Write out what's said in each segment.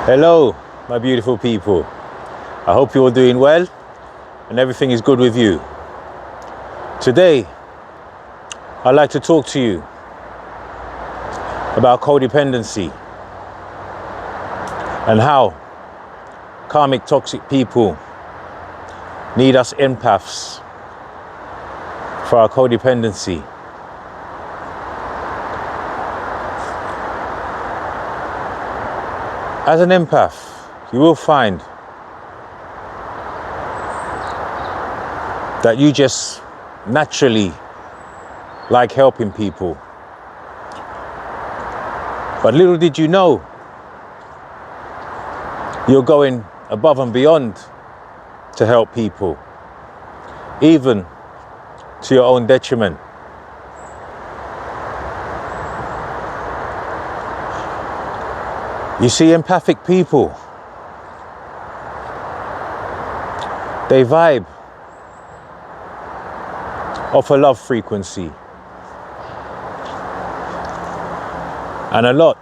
Hello, my beautiful people. I hope you're all doing well and everything is good with you. Today, I'd like to talk to you about codependency and how karmic toxic people need us empaths for our codependency. As an empath, you will find that you just naturally like helping people. But little did you know, you're going above and beyond to help people, even to your own detriment. You see, empathic people, they vibe off a love frequency. And a lot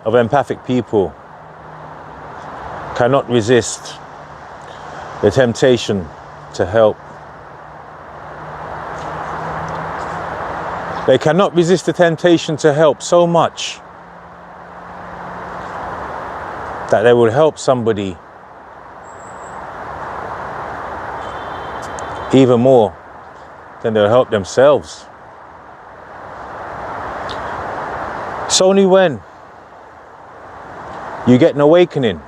of empathic people cannot resist the temptation to help. They cannot resist the temptation to help so much that they will help somebody even more than they'll help themselves. It's only when you get an awakening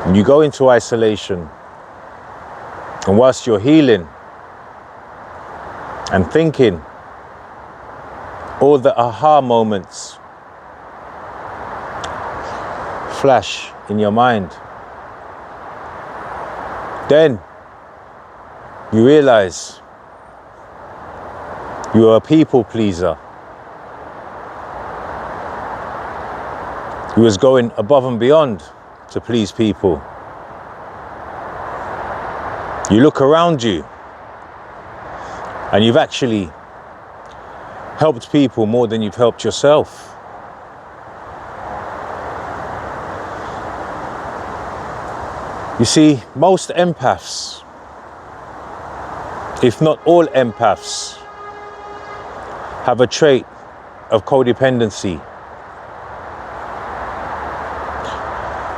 and you go into isolation, and whilst you're healing and thinking, all the aha moments flash in your mind. Then you realize you are a people pleaser. You was going above and beyond to please people. You look around you and you've actually helped people more than you've helped yourself. You see, most empaths, if not all empaths, have a trait of codependency.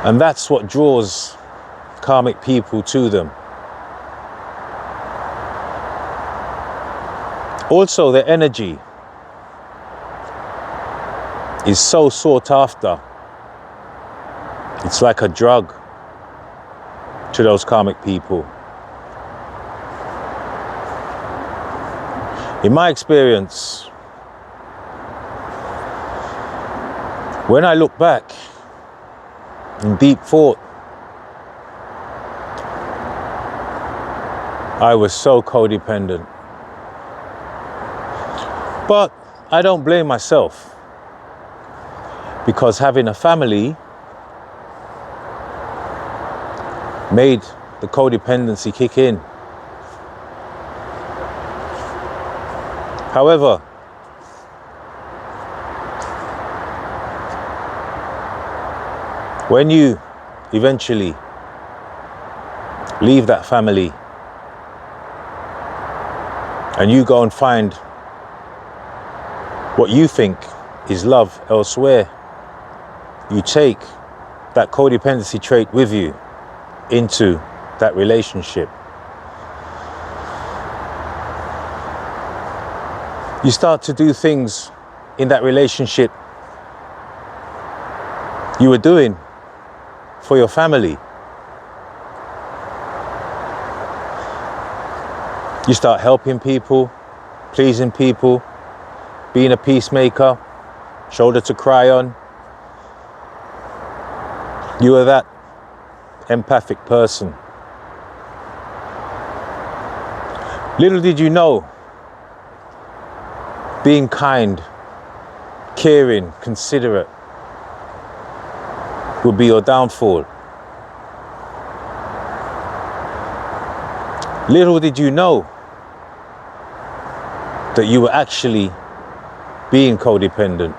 And that's what draws karmic people to them. Also, their energy is so sought after. It's like a drug to those karmic people. In my experience, when I look back in deep thought, I was so codependent. But I don't blame myself, because having a family made the codependency kick in. However, when you eventually leave that family and you go and find what you think is love elsewhere, you take that codependency trait with you into that relationship. You start to do things in that relationship you were doing for your family. You start helping people, pleasing people, being a peacemaker, shoulder to cry on. You are that empathic person. Little did you know, being kind, caring, considerate would be your downfall. Little did you know that you were actually being codependent.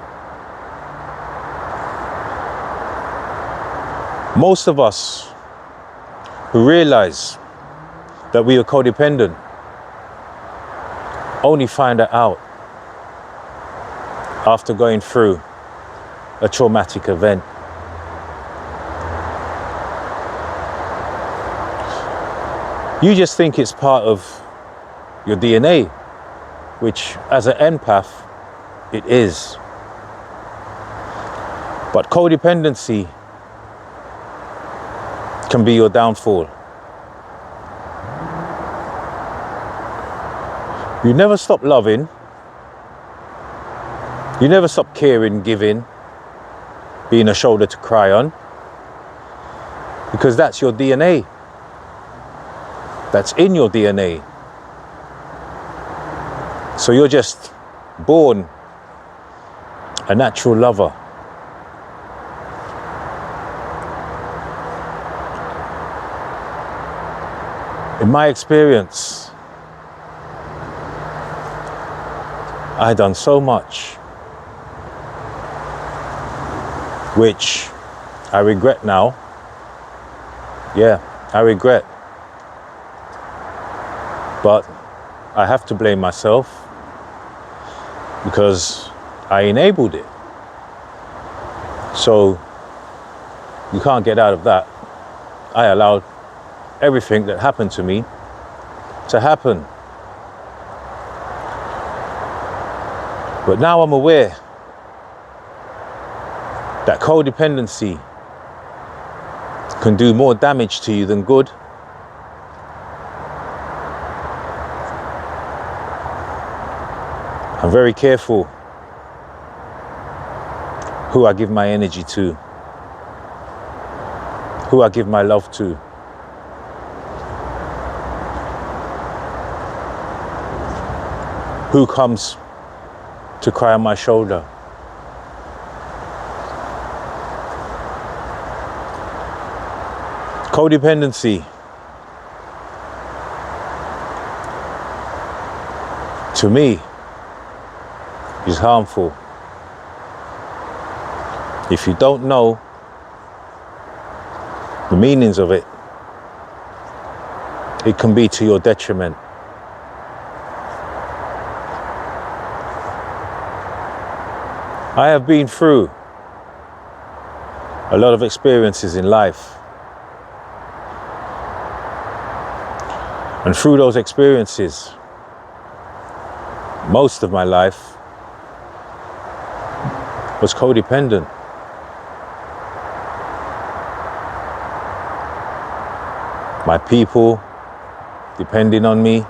Most of us who realize that we are codependent only find it out after going through a traumatic event. You just think it's part of your DNA, which as an empath, it is. But codependency can be your downfall. You never stop loving. You never stop caring, giving, being a shoulder to cry on. Because that's your DNA. That's in your DNA. So you're just born a natural lover. In my experience, I done so much which I regret now. Yeah, I regret. But I have to blame myself because I enabled it. So you can't get out of that. I allowed everything that happened to me to happen. But now I'm aware that codependency can do more damage to you than good. I'm very careful who I give my energy to, who I give my love to. Who comes to cry on my shoulder. Codependency, to me, is harmful. If you don't know the meanings of it, it can be to your detriment. I have been through a lot of experiences in life. And through those experiences, most of my life was codependent. My people depending on me,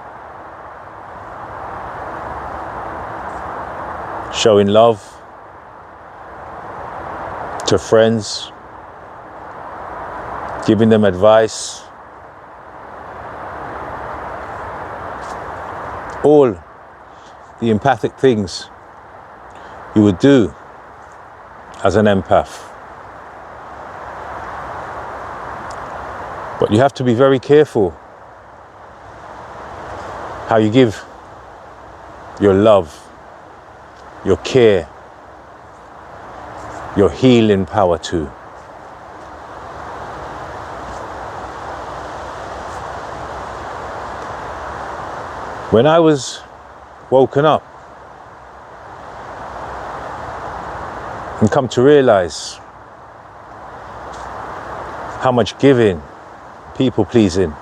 showing love to friends, giving them advice, all the empathic things you would do as an empath. But you have to be very careful how you give your love, your care, your healing power to. When I was woken up and come to realize how much giving, people pleasing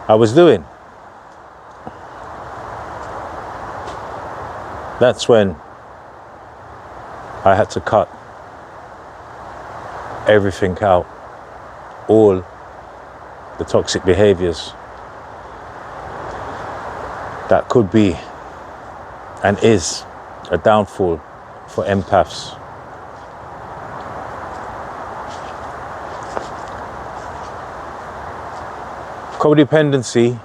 I was doing, that's when I had to cut everything out, all the toxic behaviors that could be and is a downfall for empaths. Codependency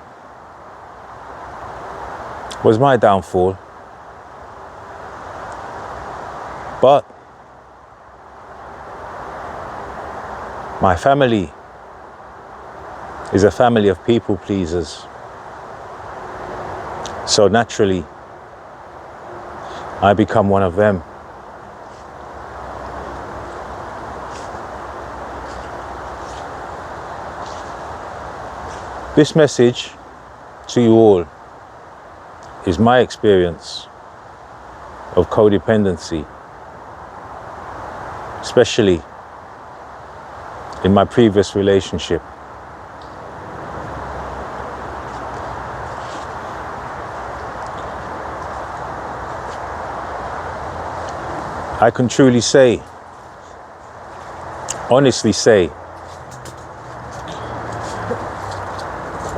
was my downfall, but my family is a family of people pleasers. So naturally, I become one of them. This message to you all is my experience of codependency, especially in my previous relationship. I can truly say, honestly say,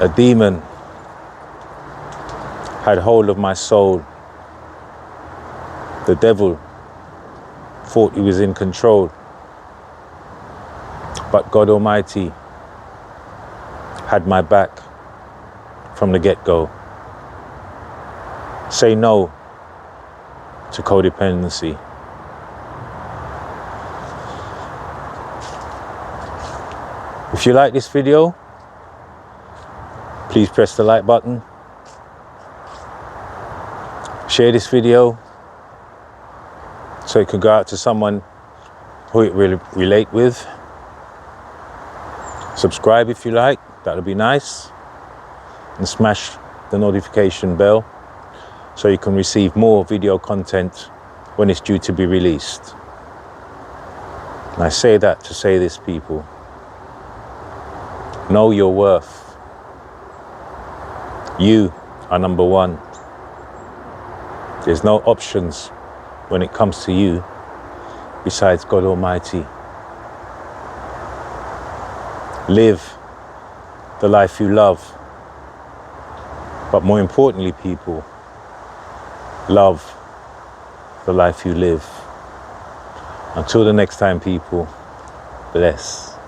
a demon had hold of my soul. The devil thought he was in control, but God Almighty had my back from the get-go. Say no to codependency. If you like this video, please press the like button. Share this video so it could go out to someone who it will relate with. Subscribe if you like, that would be nice. And smash the notification bell so you can receive more video content when it's due to be released. And I say that to say this, people. Know your worth. You are number one. There's no options when it comes to you besides God Almighty. Live the life you love. But more importantly, people, love the life you live. Until the next time, people, bless.